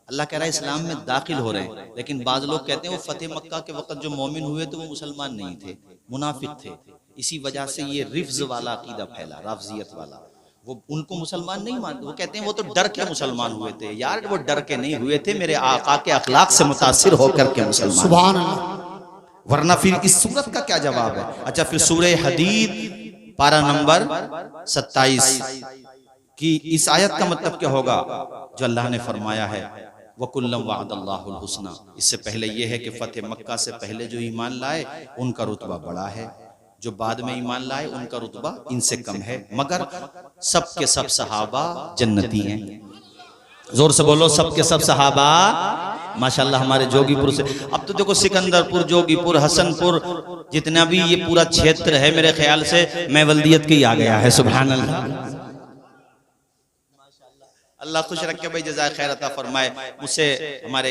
अल्लाह कह रहा है इस्लाम में दाखिल हो रहे हैं। लेकिन बाज़ लोग कहते हैं वो फतेह मक्का के वक़्त जो मोमिन हुए थे वो मुसलमान नहीं थे, मुनाफिक थे। इसी वजह से ये रिफ्ज वाला अकीदा फैला, राफजियत वाला, वो उनको मुसलमान नहीं मानते। वो कहते हैं वो तो डर के मुसलमान हुए थे। यार वो डर के नहीं हुए थे, मेरे आका के अखलाक से मुतासिर होकर के मुसलमान। सुभान अल्लाह। वरना फिर इस सूरत का क्या जवाब है? अच्छा फिर सूरह हदीद पारा नंबर 27 की इस आयत का मतलब क्या होगा जो अल्लाह ने फरमाया है वकुल्लम वअदल्लाहुल हुस्ना। इससे पहले यह है कि फतेह मक्का से पहले जो ईमान लाए उनका रुतबा बड़ा है, जो बाद में ईमान लाए उनका रुतबा इनसे कम है, मगर सब के सब सहाबा जन्नती हैं। जोर से बोलो सब के सब सहाबा। माशाल्लाह हमारे जोगीपुर से, अब तो देखो सिकंदरपुर, जोगीपुर, हसनपुर, जितना भी ये पूरा क्षेत्र है मेरे ख्याल से मैं वल्दियत के ही आ गया है। सुभान अल्लाह, अल्लाह खुश रखे भाई, जज़ाए खैर अता फरमाए। मुझसे हमारे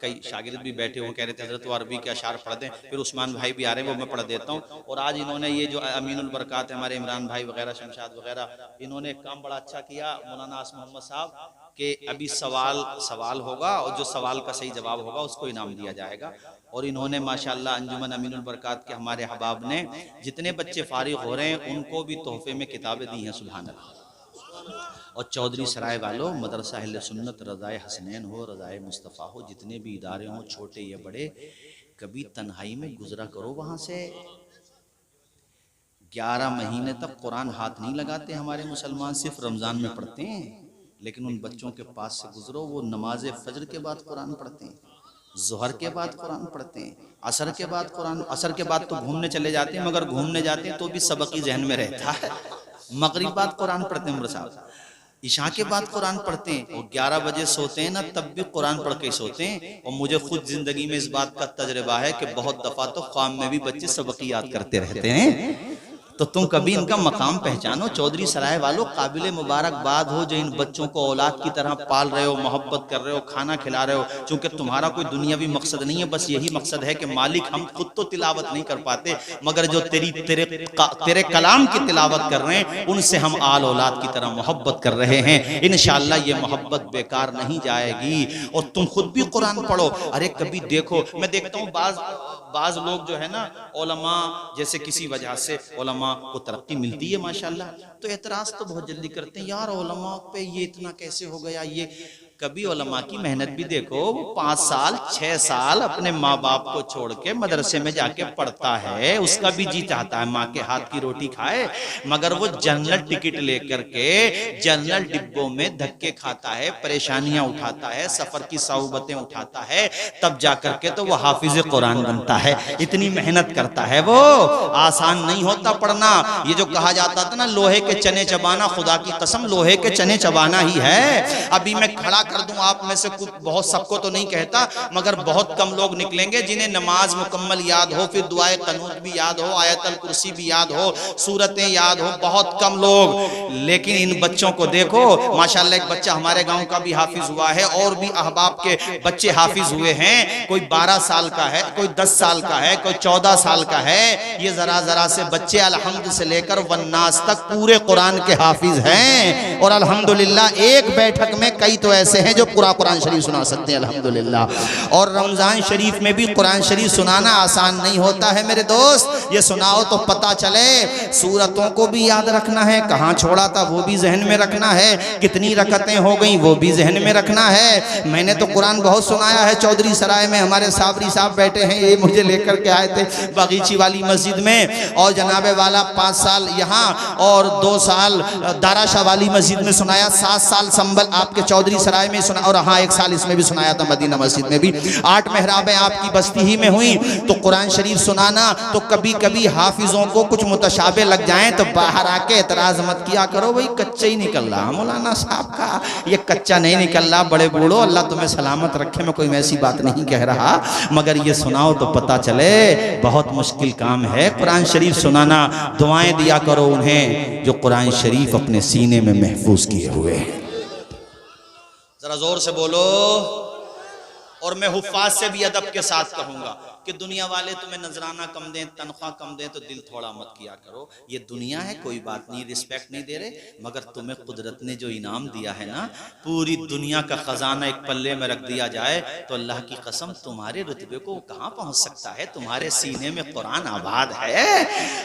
कई शागिर्द भी बैठे हुए कह रहे थे हज़रत वो अरबी के अशार पढ़ दें, फिर उस्मान भाई भी आ रहे हैं वो मैं पढ़ देता हूँ। और आज इन्होंने ये जो अमीनुल बरकात है हमारे इमरान भाई वगैरह, शमशाद वगैरह, इन्होंने एक काम बड़ा अच्छा किया। मौलाना आस मोहम्मद साहब के अभी सवाल होगा और जो सवाल का सही जवाब होगा उसको इनाम दिया जाएगा। और इन्होंने माशाल्लाह अंजुमन अमीनुल बरकात के हमारे अहबाब ने जितने बच्चे फारिग हो रहे हैं उनको भी तोहफे में किताबें दी हैं। सुभान अल्लाह। और चौधरी सराय वालों, मदरसा अहले सुन्नत, रज़ाए हसनैन हो, रज़ाए मुस्तफ़ा हो, जितने भी इदारे हों छोटे या बड़े, कभी तन्हाई में गुजरा करो वहाँ से। 11 महीने तक कुरान हाथ नहीं लगाते हमारे मुसलमान, सिर्फ रमज़ान में पढ़ते हैं। लेकिन उन बच्चों के पास से गुजरो, वो नमाज फजर के बाद कुरान पढ़ते हैं, जोहर के बाद कुरान पढ़ते हैं, असर के बाद कुरान, असर के बाद तो घूमने चले जाते हैं, मगर घूमने जाते हैं तो भी सबक ही जहन में रहता है। मगरिब बाद कुरान पढ़ते हैं उम्र साहब, इशा के बाद कुरान पढ़ते हैं, और 11 बजे सोते हैं ना तब भी कुरान पढ़ के सोते हैं। और मुझे खुद जिंदगी में इस बात का तजर्बा है कि बहुत दफा तो ख्वाब में भी बच्चे सबक याद करते रहते हैं। तो तुम कभी इनका मकाम पहचानो। चौधरी सराय वालों, काबिल मुबारकबाद हो जो इन बच्चों को औलाद की तरह पाल रहे हो, मोहब्बत कर रहे हो, खाना खिला रहे हो। चूंकि तुम्हारा कोई दुनियावी मकसद नहीं है, बस यही मकसद है कि मालिक हम खुद तो तिलावत नहीं कर पाते, मगर जो तेरे कलाम की तिलावत कर रहे हैं उनसे हम आल औलाद की तरह मोहब्बत कर रहे हैं। इंशाअल्लाह ये मोहब्बत बेकार नहीं जाएगी। और तुम खुद भी कुरान पढ़ो। अरे कभी देखो, मैं देखता हूँ बाज लोग जो है ना, उलमा जैसे किसी वजह से उलमा को तरक्की मिलती है माशाल्लाह, तो एतराज तो बहुत जल्दी करते हैं, यार उलमा पे ये इतना कैसे हो गया। ये कभी उलमा की मेहनत भी देखो, वो 5 साल 6 साल अपने माँ बाप को छोड़ के मदरसे में जाके पढ़ता है, उसका भी जी चाहता है माँ के हाथ की रोटी खाए, मगर वो जनरल टिकट लेकर के जनरल डिब्बों में धक्के खाता है, परेशानियां उठाता है, सफर की सौबतें उठाता है, तब जाकर के तो वो हाफिज कुरान बनता है। इतनी मेहनत करता है वो, आसान नहीं होता पढ़ना। ये जो कहा जाता था ना लोहे के चने चबाना, खुदा की कसम लोहे के चने चबाना ही है। अभी मैं खड़ा कर दूं आप में से कुछ, बहुत सबको तो नहीं कहता, मगर बहुत कम लोग निकलेंगे जिन्हें नमाज मुकम्मल याद हो, फिर दुआए कनूत भी याद हो, आयतल कुर्सी भी याद हो, सूरतें याद हो, बहुत कम लोग। लेकिन इन बच्चों को देखो माशाल्लाह, एक बच्चा हमारे गांव का भी हाफिज हुआ है, और भी अहबाब के बच्चे हाफिज हुए हैं। कोई 12 साल का है, कोई 10 साल का है, कोई 14 साल का है। ये जरा जरा से बच्चे अलहम्द से लेकर वन्नास तक पूरे कुरान के हाफिज हैं। और अल्हम्दुलिल्लाह एक बैठक में कई तो ऐसे हैं जो पूरा कुरान शरीफ सुना सकते हैं अल्हम्दुलिल्लाह। और रमजान शरीफ में भी कुरान शरीफ सुनाना आसान नहीं होता है मेरे दोस्त। ये सुनाओ तो पता चले, सूरतों को भी याद रखना है, कहाँ छोड़ा था वो भी जहन में रखना है, कितनी रकतें हो गई वो भी जहन में रखना है। मैंने तो कुरान बहुत सुनाया है। चौधरी सराय में हमारे साबरी साहब बैठे हैं, ये मुझे लेकर के आए थे बगीची वाली मस्जिद में, और जनाबे वाला 5 साल यहाँ और 2 साल दाराशाह वाली मस्जिद में सुनाया, 7 साल संबल आपके चौधरी सराय में सुना, और हाँ 1 साल इसमें भी सुनाया था मदीना मस्जिद में भी। 8 मेहराबें आपकी बस्ती ही में हुई। तो कुरान शरीफ सुनाना, तो कभी कभी हाफिजों को कुछ मुतशाबे लग जाएं तो बाहर आके एतराज मत किया करो, भाई कच्चा ही निकल रहा मौलाना साहब का, ये कच्चा नहीं निकल रहा, बड़े बूढ़ो अल्लाह तुम्हें सलामत रखे, मैं कोई ऐसी बात नहीं कह रहा, मगर ये सुनाओ तो पता चले। बहुत मुश्किल काम है कुरान शरीफ सुनाना। दुआएं दिया करो उन्हें जो कुरान शरीफ अपने सीने में महफूज किए हुए हैं। जरा जोर से बोलो। और मैं हुफ्फाज से भी अदब के साथ कहूंगा कि दुनिया वाले तुम्हें नजराना कम दें, तनख्वाह कम दें तो दिल थोड़ा मत किया करो। ये दुनिया है, कोई बात नहीं, रिस्पेक्ट नहीं दे रहे, मगर तुम्हें कुदरत ने जो इनाम दिया है ना, पूरी दुनिया का खजाना एक पल्ले में रख दिया जाए तो अल्लाह की कसम तुम्हारे रुतबे को कहाँ पहुंच सकता है। तुम्हारे सीने में कुरान आबाद है।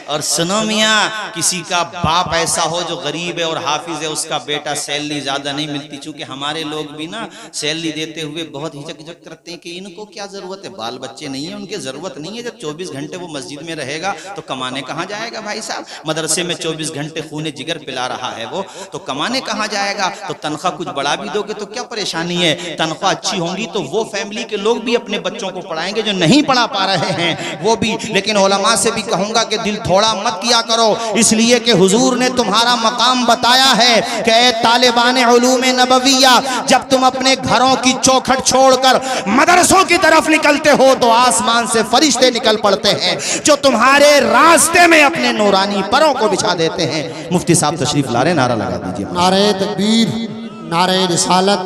और सुनो मियाँ, किसी का बाप ऐसा हो जो गरीब है और हाफिज है, उसका बेटा सैलरी ज्यादा नहीं मिलती, चूंकि हमारे लोग भी ना सैलरी देते हुए बहुत हिचक करते हैं कि इनको क्या जरूरत है, बाल बच्चे नहीं है, उनकी जरूरत नहीं है। जब 24 घंटे वो मस्जिद में रहेगा तो कमाने कहाँ जाएगा भाई साहब। मदरसे में 24 घंटे खूने जिगर पिला रहा है वो, तो कमाने कहाँ जाएगा। तो तनख्वाह कुछ बढ़ा भी दोगे तो क्या परेशानी है। तनख्वाह अच्छी होंगी तो वो फैमिली के लोग भी अपने बच्चों को पढ़ाएंगे जो नहीं पढ़ा पा रहे हैं वो भी। लेकिन उलमा से भी कहूंगा कि दिल थोड़ा मत किया करो, इसलिए कि हुजूर ने तुम्हारा मकाम बताया है कि ए तालिबान उलूम नबविया, जब तुम अपने घरों की चौखट छोड़कर मदरसों की तरफ निकलते हो तो आसमान से फरिश्ते निकल पड़ते हैं जो तुम्हारे रास्ते में अपने नूरानी परों को बिछा देते हैं। मुफ्ती साहब तशरीफ ला रहे, नारा लगा दीजिए। नारे तकबीर, नारे रिसालत,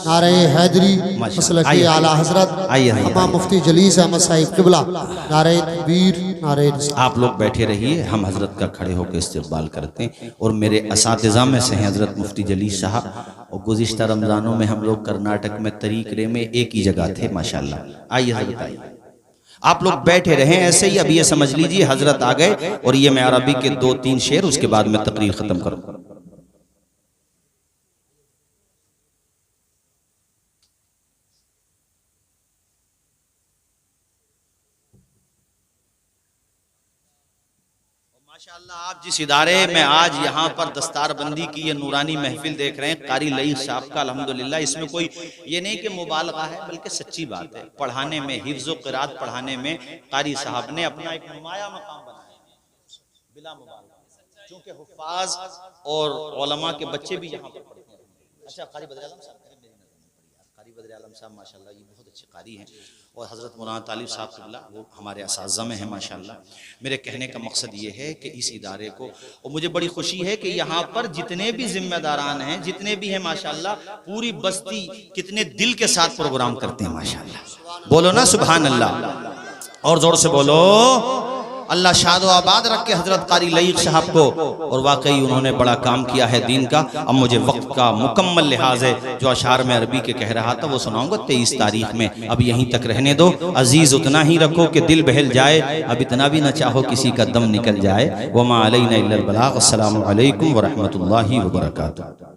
नारे हैदरी, मसलक आला हजरत अम्मा मुफ्ती जलीस अहमद साहिब किबला, नारे तकबीर, नारे रिसालत। आप लोग बैठे रहिए, हम हजरत का खड़े होकर इस्तेक़बाल करते हैं। और मेरे असातिज़ा में से हैं हजरत मुफ्ती जलीस साहब, और गुज़िश्ता रमज़ानों में हम लोग कर्नाटक में तरीक़रे में एक ही जगह थे माशाल्लाह। आइए हजरत आइए, आप लोग बैठे रहें ऐसे ही। अब ये समझ लीजिए हजरत आ गए, और ये मैं अरबी के 2-3 शेर, उसके बाद मैं तकरीर ख़त्म करूँ। माशाअल्लाह, आप जिस इदारे में आज यहाँ पर दस्तारबंदी की ये नूरानी महफिल देख रहे हैं कारी लईक साहब का, अल्हम्दुलिल्लाह, इसमें कोई ये नहीं कि मुबालगा है बल्कि सच्ची बात है। पढ़ाने में, हिफ्ज़ व क़िराअत पढ़ाने में कारी साहब ने अपना एक नुमाया मकाम बनाया है बिला मुबालगा, क्योंकि हुफ़ाज़ और उलमा के बच्चे भी यहाँ पर पढ़ते हैं। अच्छा, कारी बदर आलम साहब, कारी बदर आलम साहब माशाअल्लाह ये बहुत अच्छे कारी हैं, और हज़रत मौलाना तालिब साहब क़िबला वो हमारे असातिज़ा में हैं माशाअल्लाह। मेरे कहने का मकसद ये है कि इस इदारे को, और मुझे बड़ी खुशी है कि यहाँ पर जितने भी जिम्मेदारान हैं, जितने भी हैं माशाअल्लाह, पूरी बस्ती कितने दिल के साथ प्रोग्राम करते हैं माशाअल्लाह। बोलो ना सुभान अल्लाह, और जोर से बोलो। अल्लाह शाद व आबाद रखे हजरत कारी लईक साहब को, और वाकई उन्होंने बड़ा काम किया है दीन का। अब मुझे वक्त का मुकम्मल लिहाज है, जो अशार में अरबी के कह रहा था वो सुनाऊंगा 23 तारीख में। अब यहीं तक रहने दो अजीज, उतना ही रखो कि दिल बहल जाए, अब इतना भी न चाहो किसी का दम निकल जाए। वमा अलैना इल्लल बलाग। अस्सलामु अलैकुम व रहमतुल्लाहि व बरकातुहू।